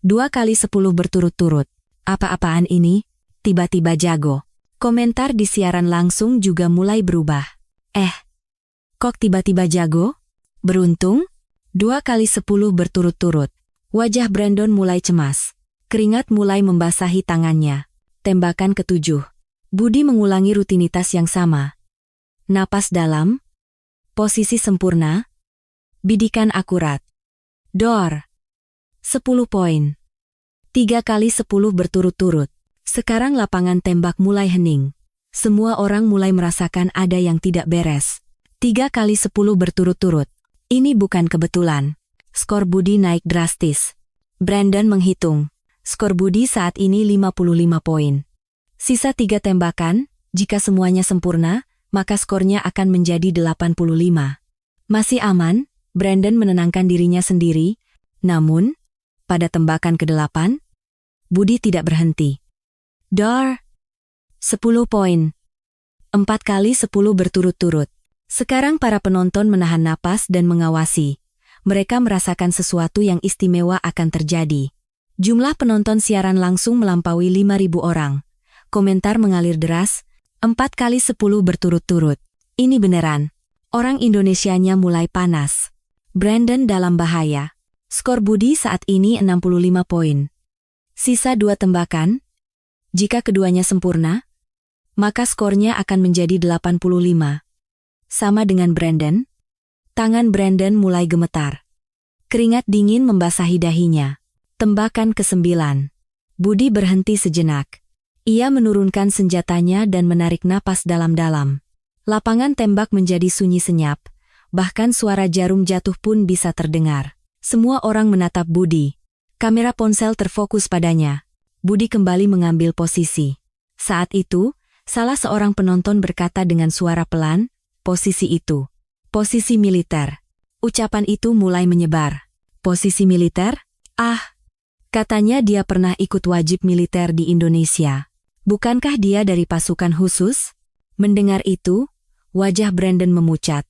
2 kali 10 berturut-turut. Apa-apaan ini? Tiba-tiba jago. Komentar di siaran langsung juga mulai berubah. Kok tiba-tiba jago? Beruntung? 2 kali 10 berturut-turut. Wajah Brandon mulai cemas. Keringat mulai membasahi tangannya. Tembakan ke-7. Budi mengulangi rutinitas yang sama. Napas dalam. Posisi sempurna. Bidikan akurat. Dor. 10 poin. 3 kali 10 berturut-turut. Sekarang lapangan tembak mulai hening. Semua orang mulai merasakan ada yang tidak beres. 3 kali 10 berturut-turut. Ini bukan kebetulan. Skor Budi naik drastis. Brandon menghitung. Skor Budi saat ini 55 poin. Sisa 3 tembakan, jika semuanya sempurna, maka skornya akan menjadi 85. Masih aman, Brandon menenangkan dirinya sendiri, namun, pada tembakan ke-8, Budi tidak berhenti. Dar! 10 poin. 4 kali 10 berturut-turut. Sekarang para penonton menahan napas dan mengawasi. Mereka merasakan sesuatu yang istimewa akan terjadi. Jumlah penonton siaran langsung melampaui 5.000 orang. Komentar mengalir deras, 4 kali 10 berturut-turut. Ini beneran. Orang Indonesianya mulai panas. Brandon dalam bahaya. Skor Budi saat ini 65 poin. Sisa 2 tembakan. Jika keduanya sempurna, maka skornya akan menjadi 85. Sama dengan Brandon, tangan Brandon mulai gemetar. Keringat dingin membasahi dahinya. Tembakan ke-9. Budi berhenti sejenak. Ia menurunkan senjatanya dan menarik napas dalam-dalam. Lapangan tembak menjadi sunyi senyap, bahkan suara jarum jatuh pun bisa terdengar. Semua orang menatap Budi. Kamera ponsel terfokus padanya. Budi kembali mengambil posisi. Saat itu, salah seorang penonton berkata dengan suara pelan, posisi itu. Posisi militer. Ucapan itu mulai menyebar. Posisi militer? Katanya dia pernah ikut wajib militer di Indonesia. Bukankah dia dari pasukan khusus? Mendengar itu, wajah Brandon memucat.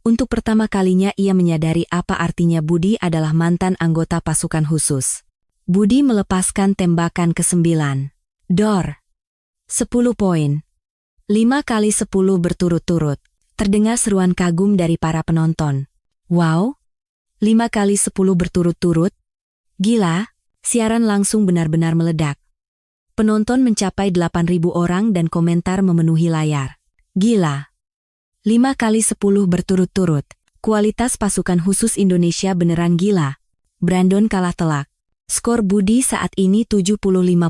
Untuk pertama kalinya ia menyadari apa artinya Budi adalah mantan anggota pasukan khusus. Budi melepaskan tembakan ke-9. Dor! 10 poin. 5 kali 10 berturut-turut. Terdengar seruan kagum dari para penonton. Wow! 5 kali 10 berturut-turut? Gila! Siaran langsung benar-benar meledak. Penonton mencapai 8.000 orang dan komentar memenuhi layar. Gila! 5 kali 10 berturut-turut. Kualitas pasukan khusus Indonesia beneran gila. Brandon kalah telak. Skor Budi saat ini 75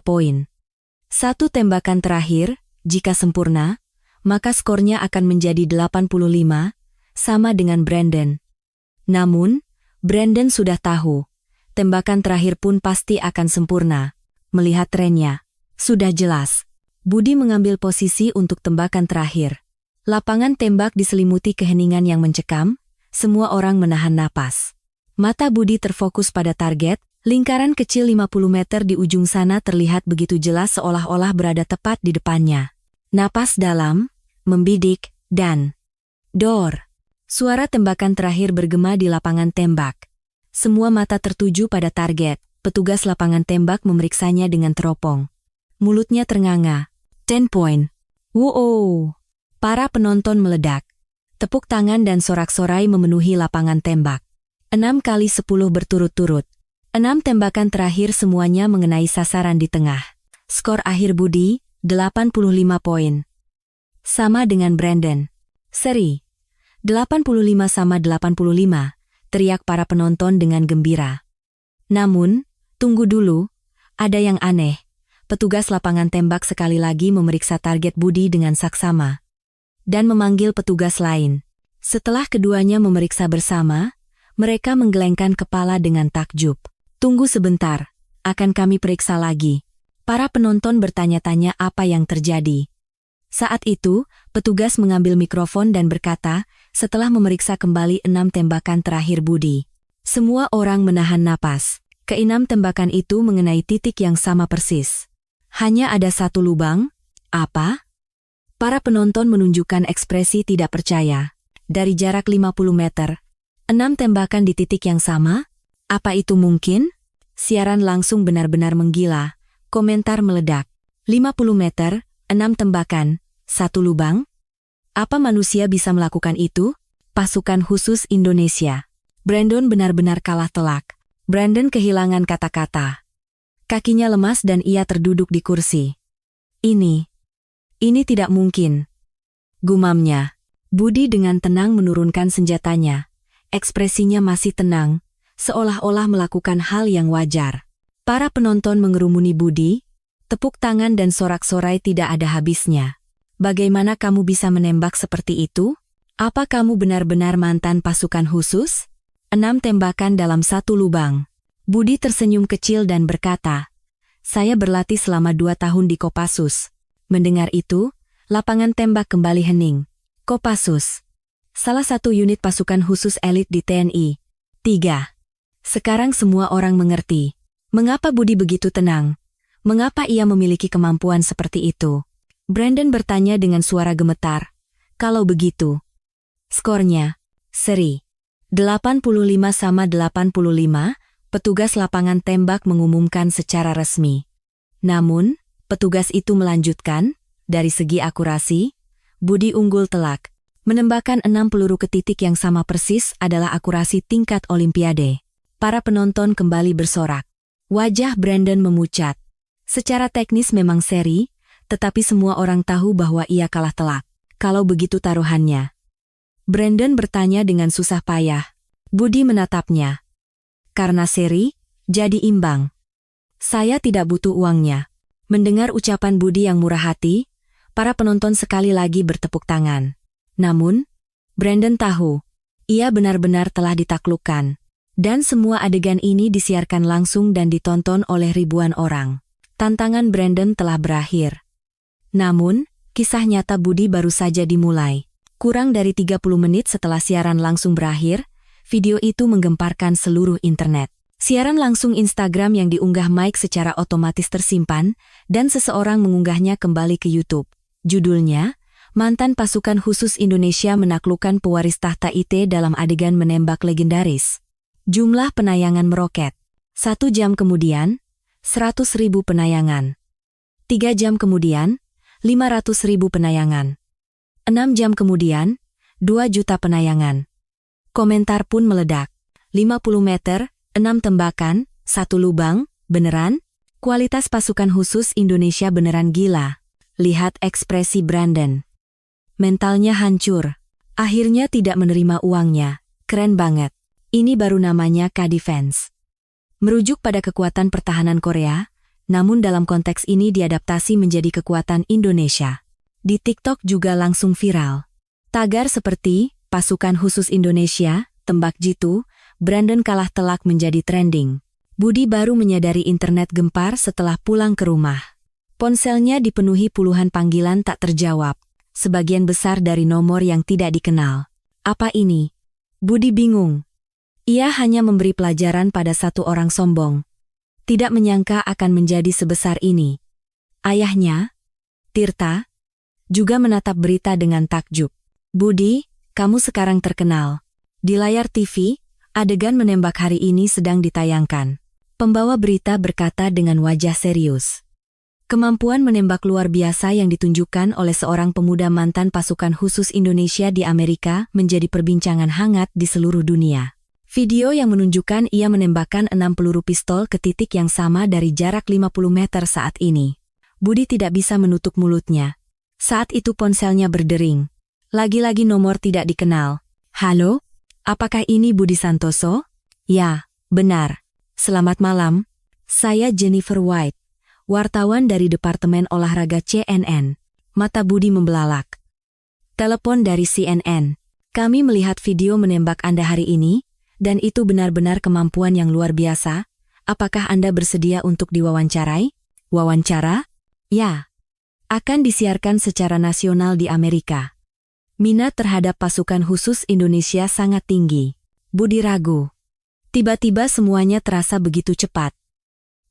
poin. Satu tembakan terakhir, jika sempurna, maka skornya akan menjadi 85, sama dengan Brandon. Namun, Brandon sudah tahu, tembakan terakhir pun pasti akan sempurna. Melihat trennya, sudah jelas. Budi mengambil posisi untuk tembakan terakhir. Lapangan tembak diselimuti keheningan yang mencekam, semua orang menahan napas. Mata Budi terfokus pada target. Lingkaran kecil 50 meter di ujung sana terlihat begitu jelas seolah-olah berada tepat di depannya. Napas dalam, membidik, dan dor. Suara tembakan terakhir bergema di lapangan tembak. Semua mata tertuju pada target. Petugas lapangan tembak memeriksanya dengan teropong. Mulutnya ternganga. 10 point. Wow! Para penonton meledak. Tepuk tangan dan sorak-sorai memenuhi lapangan tembak. 6 kali 10 berturut-turut. 6 tembakan terakhir semuanya mengenai sasaran di tengah. Skor akhir Budi, 85 poin. Sama dengan Brandon. Seri. 85 sama 85, teriak para penonton dengan gembira. Namun, tunggu dulu, ada yang aneh. Petugas lapangan tembak sekali lagi memeriksa target Budi dengan saksama. Dan memanggil petugas lain. Setelah keduanya memeriksa bersama, mereka menggelengkan kepala dengan takjub. Tunggu sebentar, akan kami periksa lagi. Para penonton bertanya-tanya apa yang terjadi. Saat itu, petugas mengambil mikrofon dan berkata, setelah memeriksa kembali 6 tembakan terakhir Budi. Semua orang menahan napas. Ke-6 tembakan itu mengenai titik yang sama persis. Hanya ada satu lubang. Apa? Para penonton menunjukkan ekspresi tidak percaya. Dari jarak 50 meter, 6 tembakan di titik yang sama? Apa itu mungkin? Siaran langsung benar-benar menggila. Komentar meledak. 50 meter, 6 tembakan, 1 lubang? Apa manusia bisa melakukan itu? Pasukan khusus Indonesia. Brandon benar-benar kalah telak. Brandon kehilangan kata-kata. Kakinya lemas dan ia terduduk di kursi. Ini tidak mungkin. Gumamnya. Budi dengan tenang menurunkan senjatanya. Ekspresinya masih tenang, seolah-olah melakukan hal yang wajar. Para penonton mengerumuni Budi, tepuk tangan dan sorak-sorai tidak ada habisnya. Bagaimana kamu bisa menembak seperti itu? Apa kamu benar-benar mantan pasukan khusus? 6 tembakan dalam 1 lubang. Budi tersenyum kecil dan berkata, saya berlatih selama 2 tahun di Kopassus. Mendengar itu, lapangan tembak kembali hening. Kopassus. salah satu unit pasukan khusus elit di TNI. 3. Sekarang semua orang mengerti. Mengapa Budi begitu tenang? Mengapa ia memiliki kemampuan seperti itu? Brandon bertanya dengan suara gemetar. Kalau begitu. Skornya. Seri. 85-85, petugas lapangan tembak mengumumkan secara resmi. Namun, petugas itu melanjutkan, dari segi akurasi, Budi unggul telak. Menembakkan 6 peluru ke titik yang sama persis adalah akurasi tingkat Olimpiade. Para penonton kembali bersorak. Wajah Brandon memucat. Secara teknis memang seri, tetapi semua orang tahu bahwa ia kalah telak. Kalau begitu taruhannya. Brandon bertanya dengan susah payah. Budi menatapnya. Karena seri, jadi imbang. Saya tidak butuh uangnya. Mendengar ucapan Budi yang murah hati, para penonton sekali lagi bertepuk tangan. Namun, Brandon tahu, ia benar-benar telah ditaklukkan. Dan semua adegan ini disiarkan langsung dan ditonton oleh ribuan orang. Tantangan Brandon telah berakhir. Namun, kisah nyata Budi baru saja dimulai. Kurang dari 30 menit setelah siaran langsung berakhir, video itu menggemparkan seluruh internet. Siaran langsung Instagram yang diunggah Mike secara otomatis tersimpan, dan seseorang mengunggahnya kembali ke YouTube. Judulnya, Mantan Pasukan Khusus Indonesia Menaklukkan Pewaris Tahta IT dalam Adegan Menembak Legendaris. Jumlah penayangan meroket. 1 jam kemudian, 100.000 penayangan. 3 jam kemudian, 500.000 penayangan. 6 jam kemudian, 2 juta penayangan. Komentar pun meledak. 50 meter, 6 tembakan, 1 lubang, beneran? Kualitas pasukan khusus Indonesia beneran gila. Lihat ekspresi Brandon. Mentalnya hancur. Akhirnya tidak menerima uangnya. Keren banget. Ini baru namanya K-Defense. Merujuk pada kekuatan pertahanan Korea, namun dalam konteks ini diadaptasi menjadi kekuatan Indonesia. Di TikTok juga langsung viral. Tagar seperti, Pasukan Khusus Indonesia, tembak jitu, Brandon kalah telak menjadi trending. Budi baru menyadari internet gempar setelah pulang ke rumah. Ponselnya dipenuhi puluhan panggilan tak terjawab, sebagian besar dari nomor yang tidak dikenal. Apa ini? Budi bingung. Ia hanya memberi pelajaran pada satu orang sombong. Tidak menyangka akan menjadi sebesar ini. Ayahnya, Tirta, juga menatap berita dengan takjub. Budi, kamu sekarang terkenal. Di layar TV, adegan menembak hari ini sedang ditayangkan. Pembawa berita berkata dengan wajah serius. Kemampuan menembak luar biasa yang ditunjukkan oleh seorang pemuda mantan pasukan khusus Indonesia di Amerika menjadi perbincangan hangat di seluruh dunia. Video yang menunjukkan ia menembakkan 6 peluru pistol ke titik yang sama dari jarak 50 meter saat ini. Budi tidak bisa menutup mulutnya. Saat itu ponselnya berdering. Lagi-lagi nomor tidak dikenal. Halo? Apakah ini Budi Santoso? Ya, benar. Selamat malam. Saya Jennifer White, wartawan dari Departemen Olahraga CNN. Mata Budi membelalak. Telepon dari CNN. Kami melihat video menembak Anda hari ini, dan itu benar-benar kemampuan yang luar biasa. Apakah Anda bersedia untuk diwawancarai? Wawancara? Ya. Akan disiarkan secara nasional di Amerika. Minat terhadap pasukan khusus Indonesia sangat tinggi. Budi ragu. Tiba-tiba semuanya terasa begitu cepat.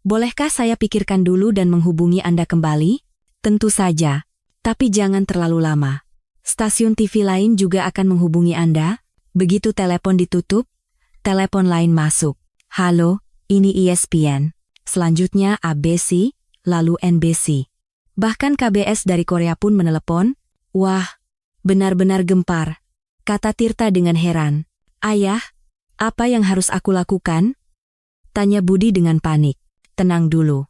Bolehkah saya pikirkan dulu dan menghubungi Anda kembali? Tentu saja. Tapi jangan terlalu lama. Stasiun TV lain juga akan menghubungi Anda. Begitu telepon ditutup, telepon lain masuk. Halo, ini ESPN. Selanjutnya ABC, lalu NBC. Bahkan KBS dari Korea pun menelepon. Wah, benar-benar gempar, kata Tirta dengan heran. Ayah, apa yang harus aku lakukan? Tanya Budi dengan panik. Tenang dulu.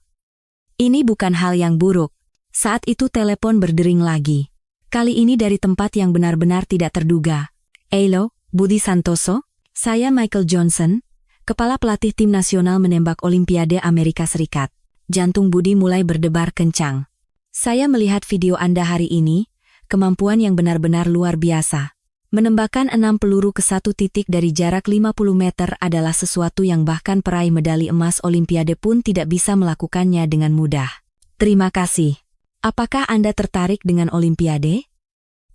Ini bukan hal yang buruk. Saat itu telepon berdering lagi. Kali ini dari tempat yang benar-benar tidak terduga. Halo, Budi Santoso? Saya Michael Johnson, kepala pelatih tim nasional menembak Olimpiade Amerika Serikat. Jantung Budi mulai berdebar kencang. Saya melihat video Anda hari ini, kemampuan yang benar-benar luar biasa. Menembakkan 6 peluru ke satu titik dari jarak 50 meter adalah sesuatu yang bahkan peraih medali emas Olimpiade pun tidak bisa melakukannya dengan mudah. Terima kasih. Apakah Anda tertarik dengan Olimpiade?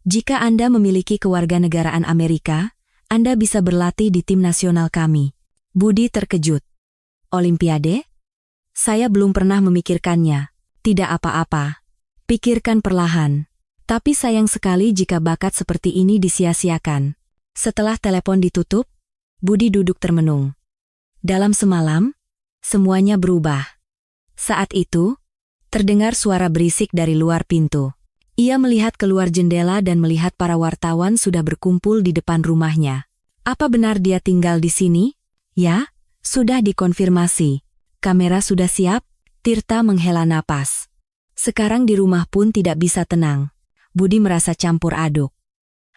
Jika Anda memiliki kewarganegaraan Amerika, Anda bisa berlatih di tim nasional kami. Budi terkejut. Olimpiade? Saya belum pernah memikirkannya. Tidak apa-apa. Pikirkan perlahan. Tapi sayang sekali jika bakat seperti ini disia-siakan. Setelah telepon ditutup, Budi duduk termenung. Dalam semalam, semuanya berubah. Saat itu, terdengar suara berisik dari luar pintu. Ia melihat keluar jendela dan melihat para wartawan sudah berkumpul di depan rumahnya. Apa benar dia tinggal di sini? Ya, sudah dikonfirmasi. Kamera sudah siap, Tirta menghela napas. Sekarang di rumah pun tidak bisa tenang. Budi merasa campur aduk.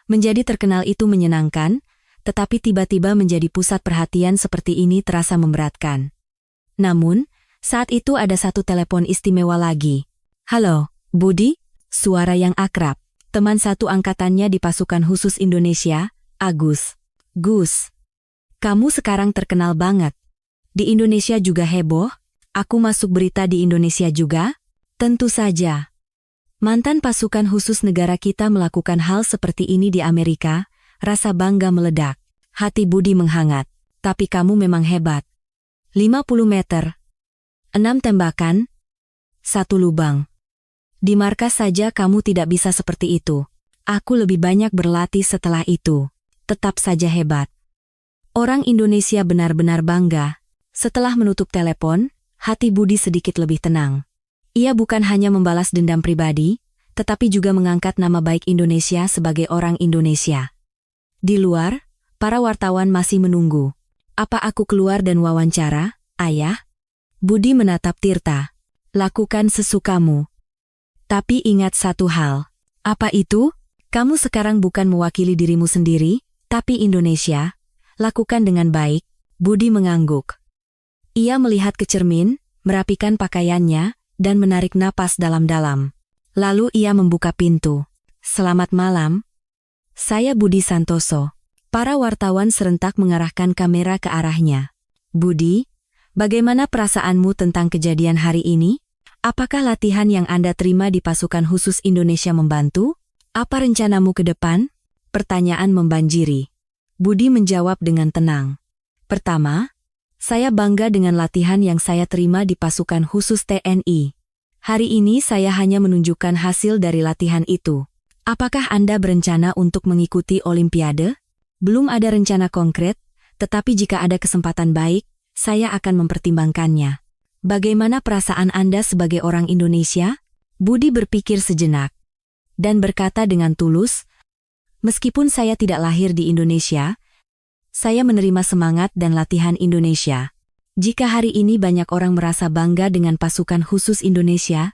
Menjadi terkenal itu menyenangkan, tetapi tiba-tiba menjadi pusat perhatian seperti ini terasa memberatkan. Namun, saat itu ada satu telepon istimewa lagi. Halo, Budi? Suara yang akrab. Teman satu angkatannya di pasukan khusus Indonesia, Agus. Gus, kamu sekarang terkenal banget. Di Indonesia juga heboh? Aku masuk berita di Indonesia juga? Tentu saja. Mantan pasukan khusus negara kita melakukan hal seperti ini di Amerika, rasa bangga meledak. Hati Budi menghangat. Tapi kamu memang hebat. 50 meter. 6 tembakan. 1 lubang. Di markas saja kamu tidak bisa seperti itu. Aku lebih banyak berlatih setelah itu. Tetap saja hebat. Orang Indonesia benar-benar bangga. Setelah menutup telepon, hati Budi sedikit lebih tenang. Ia bukan hanya membalas dendam pribadi, tetapi juga mengangkat nama baik Indonesia sebagai orang Indonesia. Di luar, para wartawan masih menunggu. Apa aku keluar dan wawancara, Ayah? Budi menatap Tirta. Lakukan sesukamu. Tapi ingat satu hal. Apa itu? Kamu sekarang bukan mewakili dirimu sendiri, tapi Indonesia. Lakukan dengan baik. Budi mengangguk. Ia melihat ke cermin, merapikan pakaiannya, dan menarik napas dalam-dalam. Lalu ia membuka pintu. Selamat malam. Saya Budi Santoso. Para wartawan serentak mengarahkan kamera ke arahnya. Budi, bagaimana perasaanmu tentang kejadian hari ini? Apakah latihan yang Anda terima di pasukan khusus Indonesia membantu? Apa rencanamu ke depan? Pertanyaan membanjiri. Budi menjawab dengan tenang. Pertama, saya bangga dengan latihan yang saya terima di pasukan khusus TNI. Hari ini saya hanya menunjukkan hasil dari latihan itu. Apakah Anda berencana untuk mengikuti Olimpiade? Belum ada rencana konkret, tetapi jika ada kesempatan baik, saya akan mempertimbangkannya. Bagaimana perasaan Anda sebagai orang Indonesia? Budi berpikir sejenak dan berkata dengan tulus, meskipun saya tidak lahir di Indonesia, saya menerima semangat dan latihan Indonesia. Jika hari ini banyak orang merasa bangga dengan pasukan khusus Indonesia,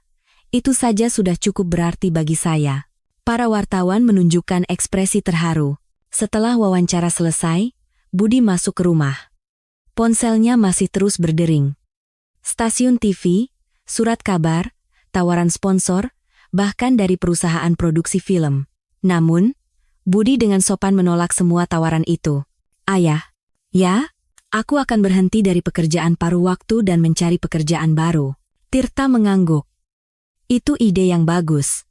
itu saja sudah cukup berarti bagi saya. Para wartawan menunjukkan ekspresi terharu. Setelah wawancara selesai, Budi masuk ke rumah. Ponselnya masih terus berdering. Stasiun TV, surat kabar, tawaran sponsor, bahkan dari perusahaan produksi film. Namun, Budi dengan sopan menolak semua tawaran itu. Ayah, ya, aku akan berhenti dari pekerjaan paruh waktu dan mencari pekerjaan baru. Tirta mengangguk. Itu ide yang bagus.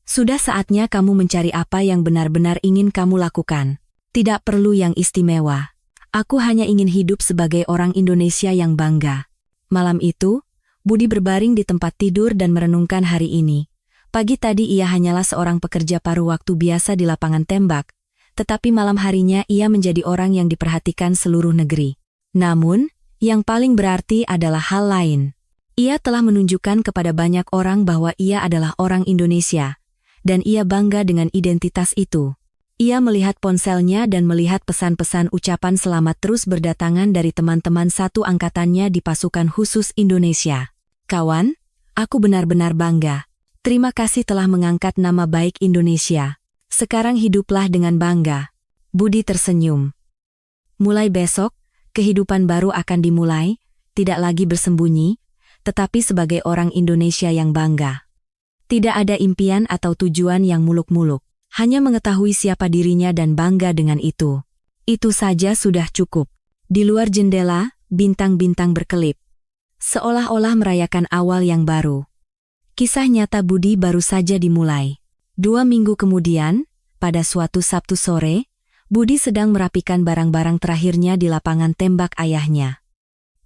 Sudah saatnya kamu mencari apa yang benar-benar ingin kamu lakukan. Tidak perlu yang istimewa. Aku hanya ingin hidup sebagai orang Indonesia yang bangga. Malam itu, Budi berbaring di tempat tidur dan merenungkan hari ini. Pagi tadi ia hanyalah seorang pekerja paruh waktu biasa di lapangan tembak, tetapi malam harinya ia menjadi orang yang diperhatikan seluruh negeri. Namun, yang paling berarti adalah hal lain. Ia telah menunjukkan kepada banyak orang bahwa ia adalah orang Indonesia, dan ia bangga dengan identitas itu. Ia melihat ponselnya dan melihat pesan-pesan ucapan selamat terus berdatangan dari teman-teman satu angkatannya di pasukan khusus Indonesia. Kawan, aku benar-benar bangga. Terima kasih telah mengangkat nama baik Indonesia. Sekarang hiduplah dengan bangga. Budi tersenyum. Mulai besok, kehidupan baru akan dimulai, tidak lagi bersembunyi, tetapi sebagai orang Indonesia yang bangga. Tidak ada impian atau tujuan yang muluk-muluk, hanya mengetahui siapa dirinya dan bangga dengan itu. Itu saja sudah cukup. Di luar jendela, bintang-bintang berkelip. Seolah-olah merayakan awal yang baru. Kisah nyata Budi baru saja dimulai. 2 minggu kemudian, pada suatu Sabtu sore, Budi sedang merapikan barang-barang terakhirnya di lapangan tembak ayahnya.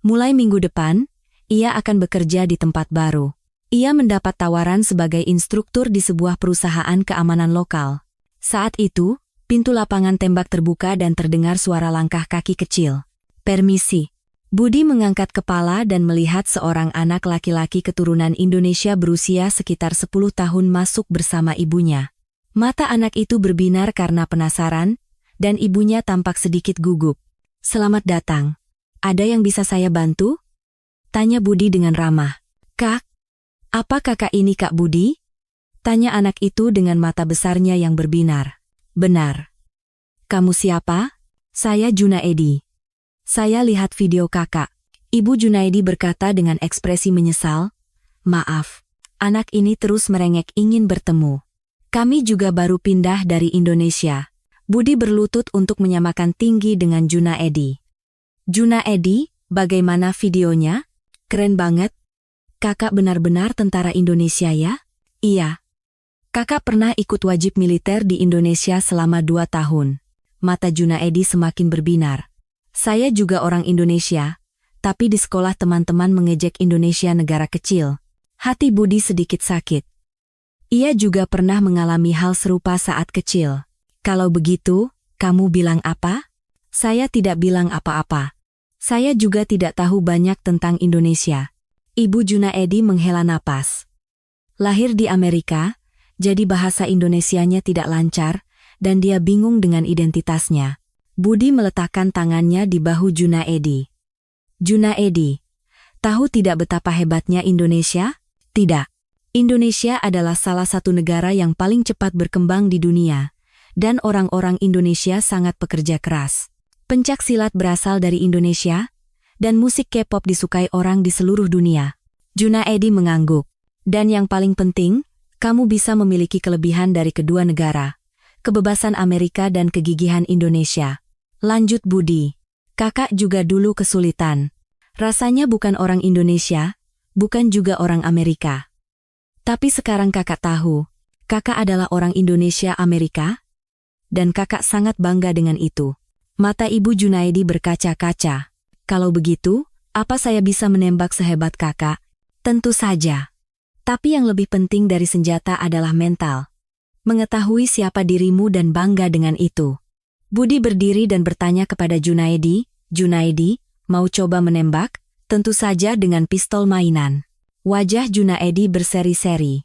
Mulai minggu depan, ia akan bekerja di tempat baru. Ia mendapat tawaran sebagai instruktur di sebuah perusahaan keamanan lokal. Saat itu, pintu lapangan tembak terbuka dan terdengar suara langkah kaki kecil. "Permisi." Budi mengangkat kepala dan melihat seorang anak laki-laki keturunan Indonesia berusia sekitar 10 tahun masuk bersama ibunya. Mata anak itu berbinar karena penasaran, dan ibunya tampak sedikit gugup. "Selamat datang. Ada yang bisa saya bantu?" tanya Budi dengan ramah. "Kak, apa kakak ini Kak Budi?" tanya anak itu dengan mata besarnya yang berbinar. "Benar. Kamu siapa?" "Saya Junaedi. Saya lihat video kakak." Ibu Junaedi berkata dengan ekspresi menyesal. "Maaf, anak ini terus merengek ingin bertemu. Kami juga baru pindah dari Indonesia." Budi berlutut untuk menyamakan tinggi dengan Junaedi. "Junaedi, bagaimana videonya? Keren banget. Kakak benar-benar tentara Indonesia ya?" "Iya. Kakak pernah ikut wajib militer di Indonesia selama 2 tahun. Mata Junaedi semakin berbinar. "Saya juga orang Indonesia, tapi di sekolah teman-teman mengejek Indonesia negara kecil." Hati Budi sedikit sakit. Ia juga pernah mengalami hal serupa saat kecil. "Kalau begitu, kamu bilang apa?" "Saya tidak bilang apa-apa. Saya juga tidak tahu banyak tentang Indonesia." Ibu Junaedi menghela napas. Lahir di Amerika, jadi bahasa Indonesianya tidak lancar, dan dia bingung dengan identitasnya. Budi meletakkan tangannya di bahu Junaedi. "Junaedi, tahu tidak betapa hebatnya Indonesia?" "Tidak. Indonesia adalah salah satu negara yang paling cepat berkembang di dunia. Dan orang-orang Indonesia sangat pekerja keras. Pencak silat berasal dari Indonesia, dan musik K-pop disukai orang di seluruh dunia." Junaedi mengangguk. "Dan yang paling penting, kamu bisa memiliki kelebihan dari kedua negara, kebebasan Amerika dan kegigihan Indonesia." Lanjut Budi. "Kakak juga dulu kesulitan. Rasanya bukan orang Indonesia, bukan juga orang Amerika. Tapi sekarang kakak tahu, kakak adalah orang Indonesia Amerika? Dan kakak sangat bangga dengan itu." Mata Ibu Junaedi berkaca-kaca. "Kalau begitu, apa saya bisa menembak sehebat kakak?" "Tentu saja. Tapi yang lebih penting dari senjata adalah mental. Mengetahui siapa dirimu dan bangga dengan itu." Budi berdiri dan bertanya kepada Junaedi, "Junaedi, mau coba menembak?" "Tentu saja dengan pistol mainan." Wajah Junaedi berseri-seri.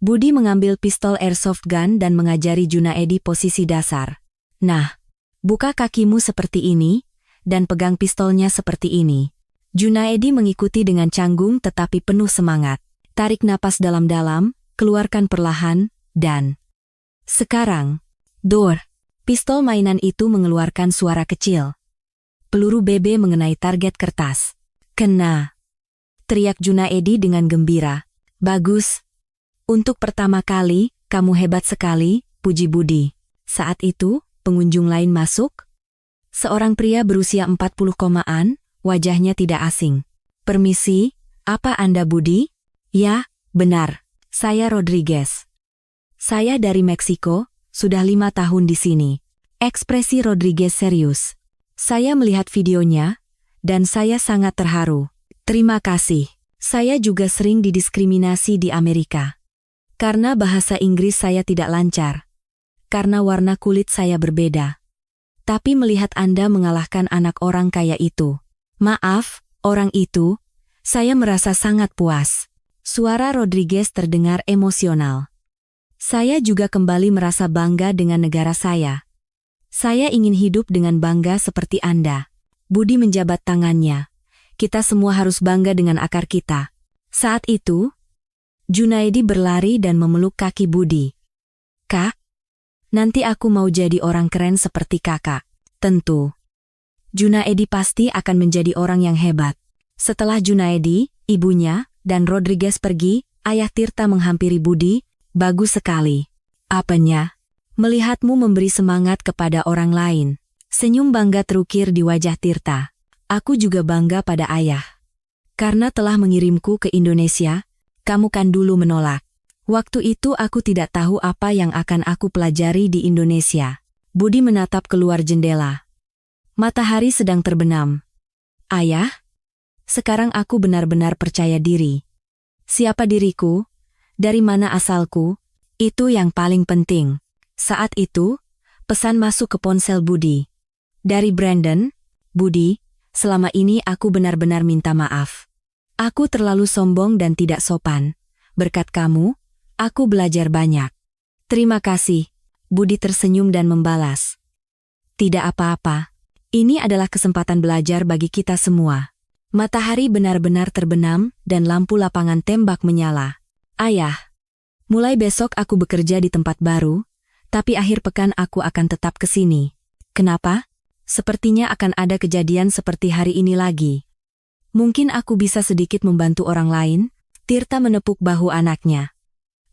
Budi mengambil pistol airsoft gun dan mengajari Junaedi posisi dasar. "Nah, buka kakimu seperti ini, dan pegang pistolnya seperti ini." Junaedi mengikuti dengan canggung tetapi penuh semangat. Tarik napas dalam-dalam, keluarkan perlahan, dan... Sekarang, dor. Pistol mainan itu mengeluarkan suara kecil. Peluru BB mengenai target kertas. "Kena!" teriak Junaedi dengan gembira. "Bagus. Untuk pertama kali, kamu hebat sekali," puji Budi. Saat itu, pengunjung lain masuk. Seorang pria berusia 40-an, wajahnya tidak asing. "Permisi, apa Anda Budi?" "Ya, benar. Saya Rodriguez. Saya dari Meksiko, sudah 5 tahun di sini." Ekspresi Rodriguez serius. "Saya melihat videonya, dan saya sangat terharu. Terima kasih. Saya juga sering didiskriminasi di Amerika. Karena bahasa Inggris saya tidak lancar. Karena warna kulit saya berbeda. Tapi melihat Anda mengalahkan anak orang kaya itu. Maaf, orang itu, saya merasa sangat puas." Suara Rodriguez terdengar emosional. "Saya juga kembali merasa bangga dengan negara saya. Saya ingin hidup dengan bangga seperti Anda." Budi menjabat tangannya. "Kita semua harus bangga dengan akar kita." Saat itu, Junaedi berlari dan memeluk kaki Budi. "Kak, nanti aku mau jadi orang keren seperti kakak." "Tentu. Junaedi pasti akan menjadi orang yang hebat." Setelah Junaedi, ibunya, dan Rodriguez pergi, ayah Tirta menghampiri Budi. "Bagus sekali. Apanya? Melihatmu memberi semangat kepada orang lain." Senyum bangga terukir di wajah Tirta. "Aku juga bangga pada ayah. Karena telah mengirimku ke Indonesia, kamu kan dulu menolak. Waktu itu aku tidak tahu apa yang akan aku pelajari di Indonesia. Budi menatap keluar jendela. Matahari sedang terbenam. Ayah, sekarang aku benar-benar percaya diri. Siapa diriku? Dari mana asalku? Itu yang paling penting. Saat itu, pesan masuk ke ponsel Budi. Dari Brandon, Budi, selama ini aku benar-benar minta maaf. Aku terlalu sombong dan tidak sopan. Berkat kamu, aku belajar banyak. Terima kasih, Budi tersenyum dan membalas. Tidak apa-apa. Ini adalah kesempatan belajar bagi kita semua. Matahari benar-benar terbenam dan lampu lapangan tembak menyala. Ayah, mulai besok aku bekerja di tempat baru, tapi akhir pekan aku akan tetap ke sini. Kenapa? Sepertinya akan ada kejadian seperti hari ini lagi. Mungkin aku bisa sedikit membantu orang lain. Tirta menepuk bahu anaknya.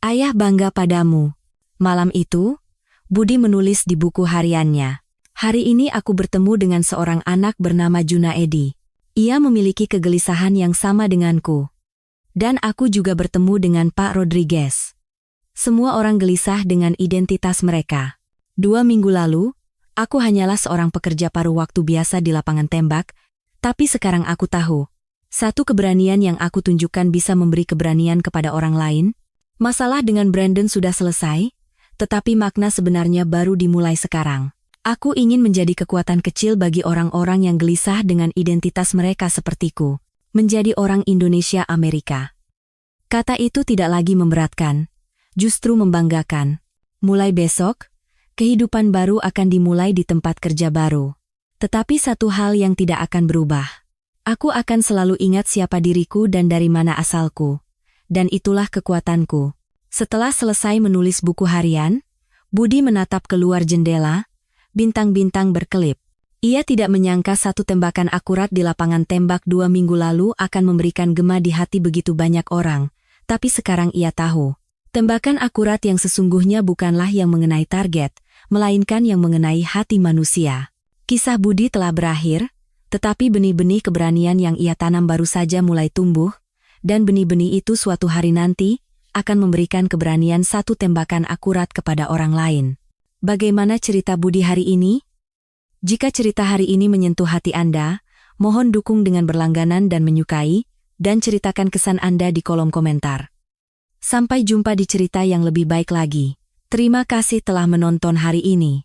Ayah bangga padamu. Malam itu, Budi menulis di buku hariannya. Hari ini aku bertemu dengan seorang anak bernama Junaedi. Ia memiliki kegelisahan yang sama denganku. Dan aku juga bertemu dengan Pak Rodriguez. Semua orang gelisah dengan identitas mereka. 2 minggu lalu, aku hanyalah seorang pekerja paruh waktu biasa di lapangan tembak, tapi sekarang aku tahu. Satu keberanian yang aku tunjukkan bisa memberi keberanian kepada orang lain. Masalah dengan Brandon sudah selesai, tetapi makna sebenarnya baru dimulai sekarang. Aku ingin menjadi kekuatan kecil bagi orang-orang yang gelisah dengan identitas mereka sepertiku. Menjadi orang Indonesia Amerika. Kata itu tidak lagi memberatkan, justru membanggakan. Mulai besok, kehidupan baru akan dimulai di tempat kerja baru. Tetapi satu hal yang tidak akan berubah. Aku akan selalu ingat siapa diriku dan dari mana asalku. Dan itulah kekuatanku. Setelah selesai menulis buku harian, Budi menatap keluar jendela, bintang-bintang berkelip. Ia tidak menyangka satu tembakan akurat di lapangan tembak 2 minggu lalu akan memberikan gema di hati begitu banyak orang. Tapi sekarang ia tahu. Tembakan akurat yang sesungguhnya bukanlah yang mengenai target, melainkan yang mengenai hati manusia. Kisah Budi telah berakhir. Tetapi benih-benih keberanian yang ia tanam baru saja mulai tumbuh, dan benih-benih itu suatu hari nanti akan memberikan keberanian satu tembakan akurat kepada orang lain. Bagaimana cerita Budi hari ini? Jika cerita hari ini menyentuh hati Anda, mohon dukung dengan berlangganan dan menyukai, dan ceritakan kesan Anda di kolom komentar. Sampai jumpa di cerita yang lebih baik lagi. Terima kasih telah menonton hari ini.